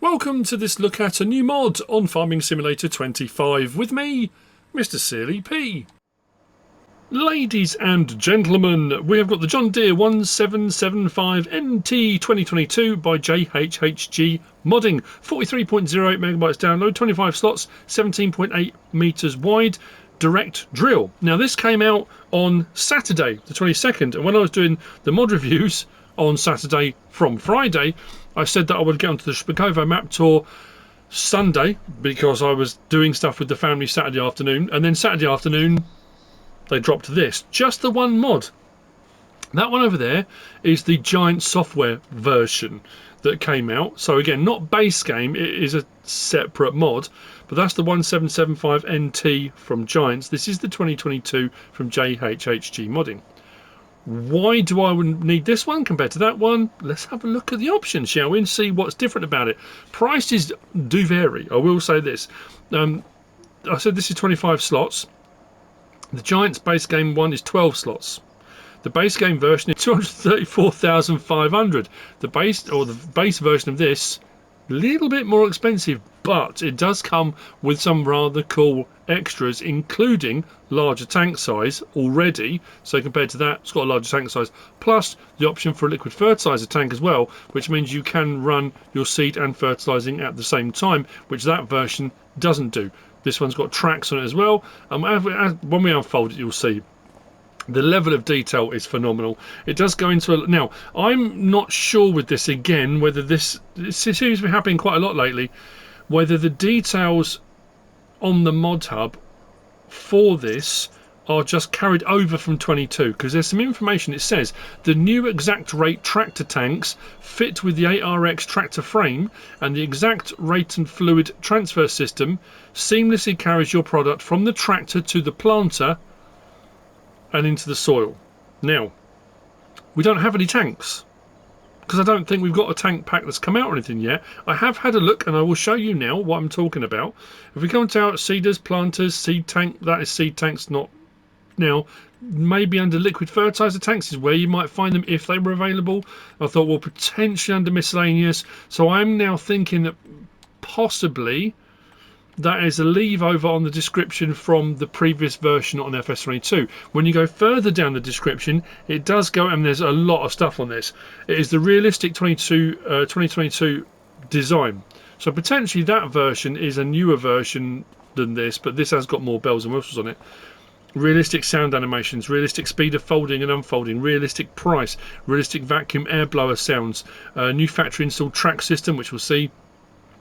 Welcome to this look at a new mod on Farming Simulator 25 with me, MrSealyp. Ladies and gentlemen, we have got the John Deere 1775 NT 2022 by JHHG modding, 43.08 megabytes download, 25 slots, 17.8 meters wide, direct drill. Now this came out on Saturday the 22nd, and when I was doing the mod reviews on Saturday from Friday, I said that I would get onto the Gportal map tour Sunday because I was doing stuff with the family Saturday afternoon, and then Saturday afternoon they dropped this, just the one mod. That one over there is the Giant software version that came out. So again, not base game, it is a separate mod, but that's the 1775 NT from Giants. This is the 2022 from JHHG modding. Why do I need this one compared to that one? Let's have a look at the options, shall we, and see what's different about it. Prices do vary, I will say this. I said this is 25 slots. The Giants base game one is 12 slots. The base game version is 234,500. The base version of this, a little bit more expensive, but it does come with some rather cool extras, including larger tank size already. So compared to that, it's got a larger tank size, plus the option for a liquid fertilizer tank as well, which means you can run your seed and fertilizing at the same time, which that version doesn't do. This one's got tracks on it as well, and when we unfold it, you'll see the level of detail is phenomenal. It does go into now, I'm not sure with this again whether this seems to be happening quite a lot lately, whether the details on the Modhub for this are just carried over from 22, because there's some information. It says the new exact rate tractor tanks fit with the 8RX tractor frame, and the exact rate and fluid transfer system seamlessly carries your product from the tractor to the planter and into the soil. Now, we don't have any tanks, because I don't think we've got a tank pack that's come out or anything yet. I have had a look, and I will show you now what I'm talking about. If we come to our seeders, planters, seed tank, that is seed tanks, not now. Maybe under liquid fertilizer tanks is where you might find them if they were available. I thought, well, potentially under miscellaneous. So I'm now thinking that possibly that is a leave over on the description from the previous version on FS22. When you go further down the description, it does go, and there's a lot of stuff on this. It is the realistic 2022 design. So potentially that version is a newer version than this, but this has got more bells and whistles on it. Realistic sound animations, realistic speed of folding and unfolding, realistic price, realistic vacuum air blower sounds, new factory installed track system, which we'll see,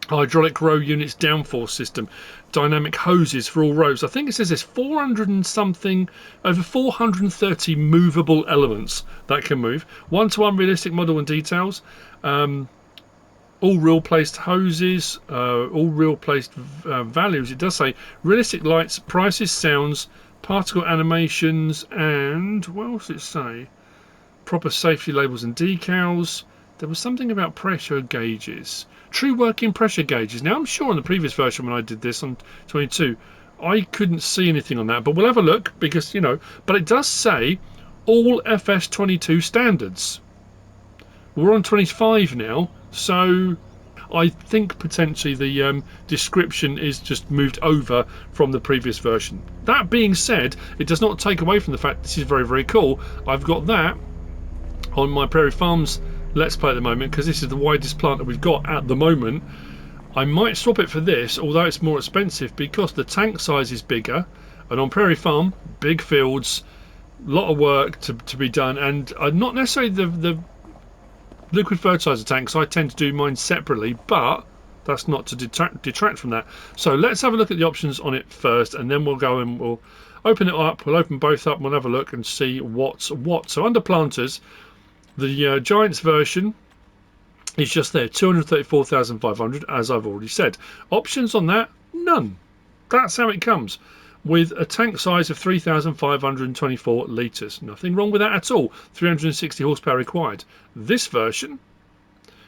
hydraulic row units downforce system, dynamic hoses for all rows. I think it says there's 400 and something, over 430 movable elements that can move. One-to-one realistic model and details, all real placed hoses, all real placed values. It does say realistic lights, prices, sounds, particle animations, and what else does it say? Proper safety labels and decals. There was something about pressure gauges. True working pressure gauges. Now I'm sure on the previous version when I did this on 22, I couldn't see anything on that, but we'll have a look because, you know, but it does say all FS22 standards. We're on 25 now, so I think potentially the description is just moved over from the previous version. That being said, it does not take away from the fact this is very, very cool. I've got that on my Prairie Farms Let's Play at the moment because this is the widest planter we've got at the moment. I might swap it for this, although it's more expensive because the tank size is bigger, and on Prairie Farm, big fields, a lot of work to be done, and not necessarily the liquid fertilizer tanks. I tend to do mine separately, but that's not to detract from that. So let's have a look at the options on it first, and then we'll go and we'll open it up. We'll open both up and we'll have a look and see what's what. So under planters, the Giants version is just there, 234,500, as I've already said. Options on that, none. That's how it comes, with a tank size of 3,524 litres. Nothing wrong with that at all. 360 horsepower required. This version,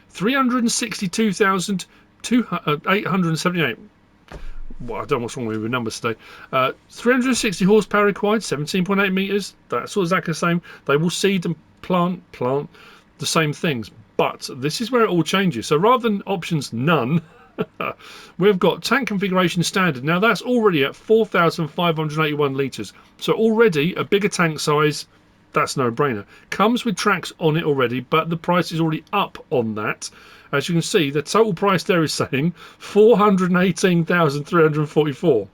362,878. Well, I don't know what's wrong with the numbers today. 360 horsepower required, 17.8 metres. That's all exactly the same. They will seed and plant the same things. But this is where it all changes. So rather than options none, we've got tank configuration standard. Now that's already at 4,581 litres. So already a bigger tank size, that's no brainer. Comes with tracks on it already, but the price is already up on that. As you can see, the total price there is saying 418,344.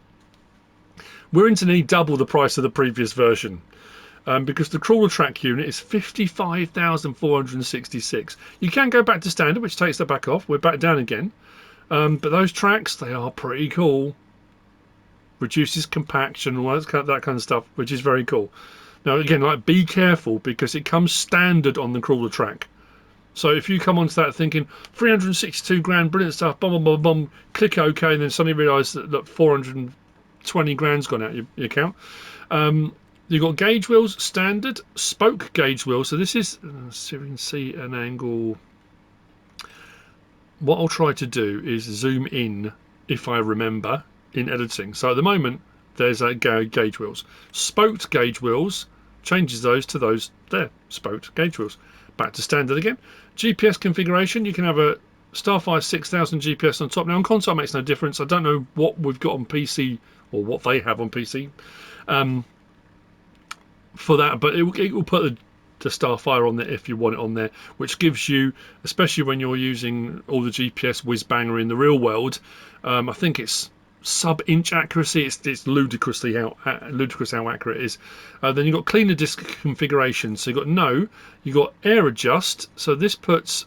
We're going to need double the price of the previous version. Because the crawler track unit is 55,466. You can go back to standard, which takes that back off. We're back down again. But those tracks, they are pretty cool. Reduces compaction, all that kind of stuff, which is very cool. Now, again, like, be careful because it comes standard on the crawler track. So if you come onto that thinking 362 grand, brilliant stuff, boom, boom, boom, boom, click OK, and then suddenly realise that look, 420 grand's gone out your account. You've got gauge wheels, standard, spoke gauge wheels. So this is, let's see if we can see an angle. What I'll try to do is zoom in, if I remember, in editing. So at the moment, there's gauge wheels. Spoked gauge wheels, changes those to those there, spoked gauge wheels. Back to standard again. GPS configuration, you can have a Starfire 6000 GPS on top. Now on console it makes no difference. I don't know what we've got on PC, or what they have on PC. For that, but it will put the Starfire on there if you want it on there, which gives you, especially when you're using all the GPS whiz-banger in the real world, I think it's sub-inch accuracy. It's ludicrous how accurate it is. Then you've got cleaner disk configuration. So you've got air adjust. So this puts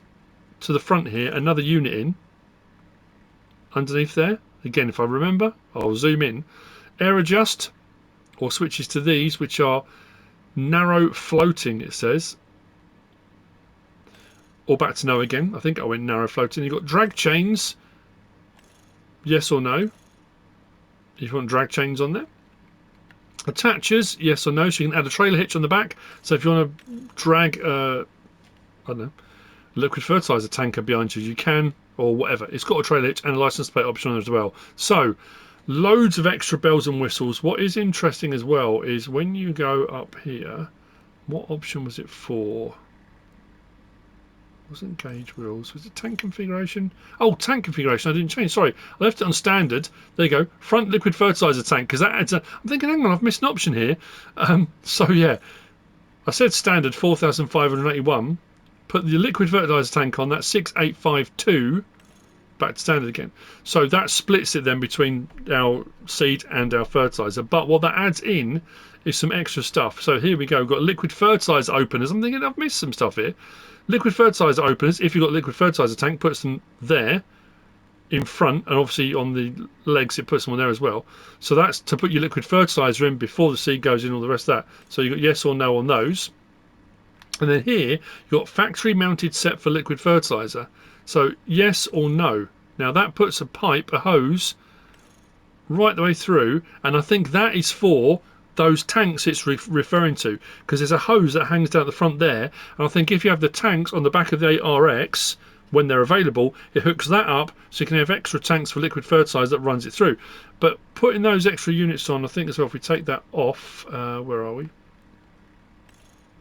to the front here another unit in underneath there. Again, if I remember, I'll zoom in. Air adjust, or switches to these, which are narrow floating, it says, or back to no again. I think I went narrow floating. You've got drag chains, yes or no, if you want drag chains on there. Attachers, yes or no, so you can add a trailer hitch on the back. So if you want to drag I don't know, liquid fertilizer tanker behind you, you can, or whatever. It's got a trailer hitch and a license plate option on there as well. So loads of extra bells and whistles. What is interesting as well is when you go up here, what option was it for? Wasn't gauge wheels, was it tank configuration? Oh, tank configuration, I didn't change, sorry, I left it on standard. There you go, front liquid fertilizer tank, because that adds a, I'm thinking, hang on, I've missed an option here. So yeah, I said standard 4,581, put the liquid fertilizer tank on, that's 6,852. Back to standard again. So that splits it then between our seed and our fertilizer. But what that adds in is some extra stuff. So here we go. We've got liquid fertilizer openers. I'm thinking I've missed some stuff here. Liquid fertilizer openers. If you've got liquid fertilizer tank, puts them there in front, and obviously on the legs it puts them on there as well. So that's to put your liquid fertilizer in before the seed goes in, all the rest of that. So you've got yes or no on those. And then here you've got factory mounted set for liquid fertilizer. So yes or no. Now that puts a pipe, a hose, right the way through, and I think that is for those tanks it's referring to, because there's a hose that hangs down the front there, and I think if you have the tanks on the back of the ARX when they're available, it hooks that up so you can have extra tanks for liquid fertilizer that runs it through. But putting those extra units on, I think as well, if we take that off, where are we?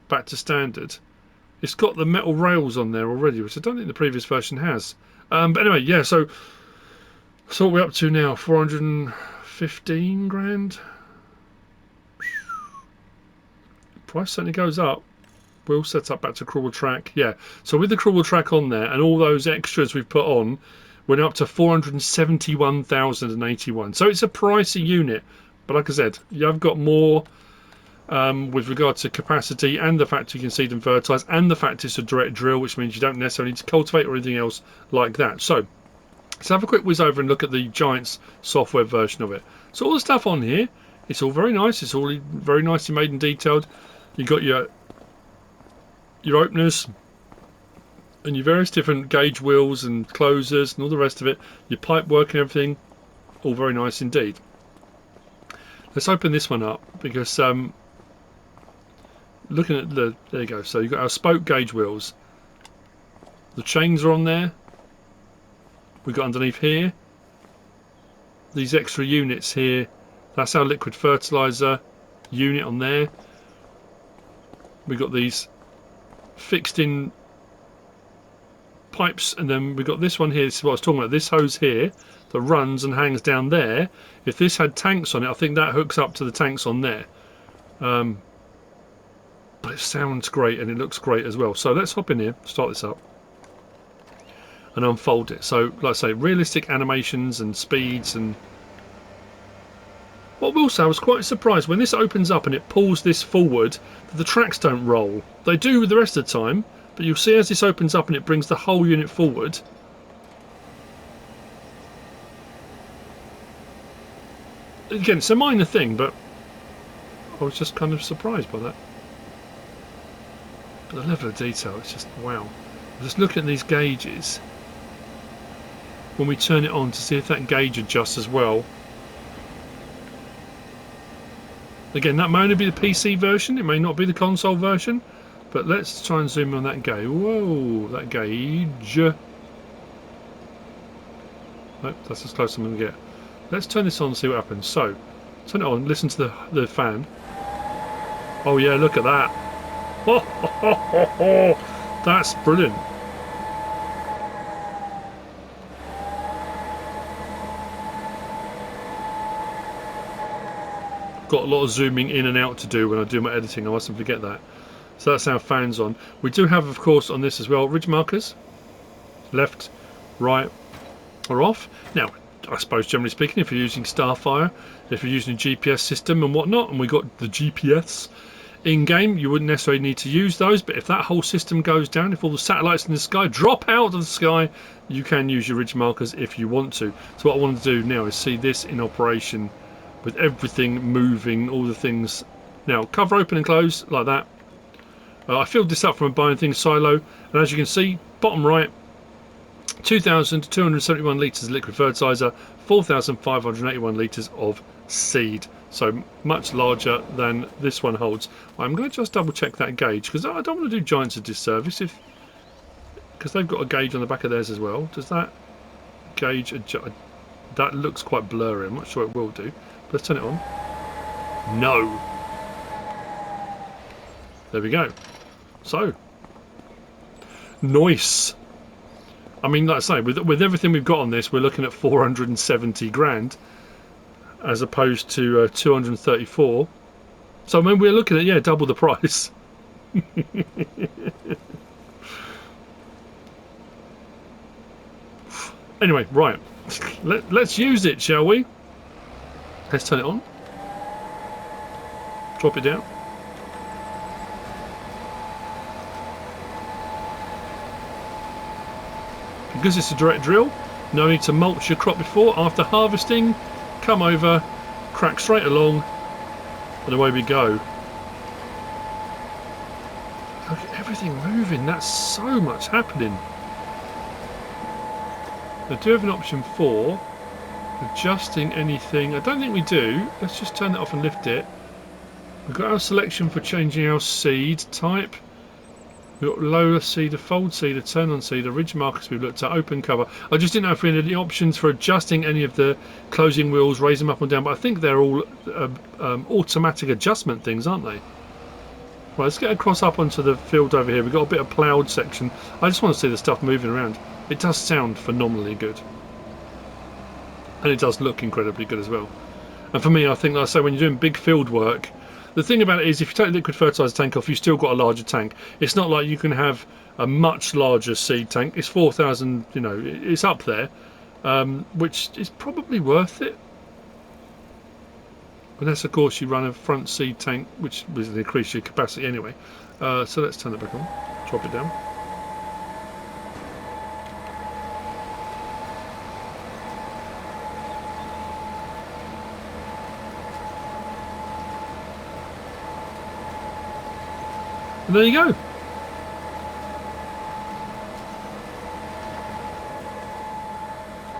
Back to standard. It's got the metal rails on there already, which I don't think the previous version has. But anyway, yeah, so what we're up to now, 415 grand. Price certainly goes up. We'll set up back to crawler track. Yeah, so with the crawler track on there and all those extras we've put on, we're now up to 471,081. So it's a pricey unit, but like I said, you've got more with regard to capacity, and the fact you can seed and fertilise, and the fact it's a direct drill, which means you don't necessarily need to cultivate or anything else like that. So let's have a quick whiz over and look at the Giants software version of it. So all the stuff on here, it's all very nice. It's all very nicely made and detailed. You've got your openers and your various different gauge wheels and closers and all the rest of it. Your pipe work and everything, all very nice indeed. Let's open this one up because looking at there you go. So you've got our spoke gauge wheels. The chains are on there. We've got underneath here these extra units here. That's our liquid fertilizer unit on there. We've got these fixed in pipes, and then we've got this one here. This is what I was talking about. This hose here that runs and hangs down there. If this had tanks on it, I think that hooks up to the tanks on there. But it sounds great and it looks great as well. So let's hop in here, start this up, and unfold it. So, like I say, realistic animations and speeds. And what I will say, I was quite surprised when this opens up and it pulls this forward that the tracks don't roll. They do the rest of the time, but you'll see as this opens up and it brings the whole unit forward. Again, it's a minor thing, but I was just kind of surprised by that. But the level of detail, it's just wow. Just looking at these gauges, when we turn it on to see if that gauge adjusts as well. Again, that may only be the PC version, it may not be the console version, but let's try and zoom in on that gauge. Whoa, that gauge. Nope, that's as close as I'm going to get. Let's turn this on and see what happens. So, turn it on, listen to the fan. Oh yeah, look at that. That's brilliant. Got a lot of zooming in and out to do when I do my editing. I mustn't forget that. So that's our fans on. We do have, of course, on this as well, ridge markers. Left, right, or off. Now, I suppose generally speaking, if you're using Starfire, if you're using a GPS system and whatnot, and we got the GPS in game, you wouldn't necessarily need to use those. But if that whole system goes down, if all the satellites in the sky drop out of the sky, you can use your ridge markers if you want to. So what I want to do now is see this in operation with everything moving, all the things. Now, cover open and close like that. I filled this up from a buying thing silo, and as you can see, bottom right, 2,271 litres of liquid fertiliser, 4,581 litres of seed. So much larger than this one holds. I'm going to just double check that gauge, because I don't want to do Giants a disservice, because they've got a gauge on the back of theirs as well. Does that gauge adjust? That looks quite blurry, I'm not sure it will do. Let's turn it on. No. There we go. So, nice. I mean, like I say, with everything we've got on this, we're looking at 470 grand as opposed to 234. So I mean, we're looking at, yeah, double the price. Anyway, right. Let's use it, shall we? Let's turn it on. Drop it down. Because it's a direct drill, no need to mulch your crop before. After harvesting, come over, crack straight along, and away we go. Look at everything moving, that's so much happening. I do have an option for adjusting anything. I don't think we do. Let's just turn that off and lift it. We've got our selection for changing our seed type. We've got lower seeder, fold seeder, turn on seeder, ridge markers we've looked at, open cover. I just didn't know if we had any options for adjusting any of the closing wheels, raise them up and down, but I think they're all automatic adjustment things, aren't they? Right, let's get across up onto the field over here. We've got a bit of ploughed section. I just want to see the stuff moving around. It does sound phenomenally good. And it does look incredibly good as well. And for me, I think, like I say, when you're doing big field work, the thing about it is if you take the liquid fertiliser tank off, you've still got a larger tank. It's not like you can have a much larger seed tank. It's 4,000, you know, it's up there, which is probably worth it. Unless, of course, you run a front seed tank, which will increase your capacity anyway. So let's turn it back on, drop it down. And there you go.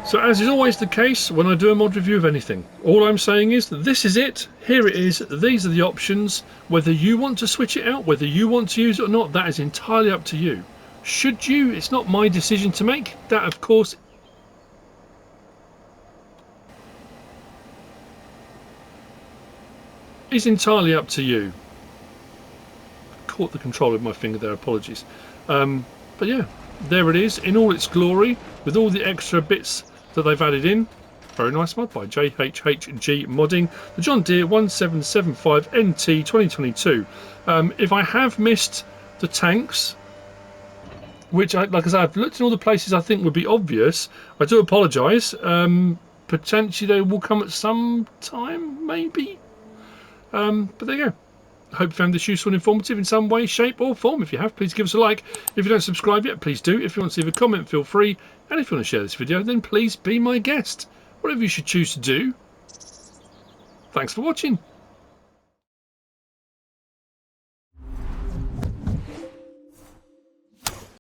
So as is always the case when I do a mod review of anything, all I'm saying is that this is it, here it is, these are the options. Whether you want to switch it out, whether you want to use it or not, that is entirely up to you. Should you? It's not my decision to make. That, of course, is entirely up to you. Caught the control with my finger there, apologies. But yeah, there it is in all its glory, with all the extra bits that they've added in. Very nice mod by JHHG Modding. The John Deere 1775 NT 2022. If I have missed the tanks, which, like I said, I've looked in all the places I think would be obvious, I do apologise. Potentially they will come at some time, maybe. But there you go. I hope you found this useful and informative in some way, shape or form. If you have, please give us a like. If you don't subscribe yet, please do. If you want to leave a comment, feel free. And if you want to share this video, then please be my guest. Whatever you should choose to do. Thanks for watching.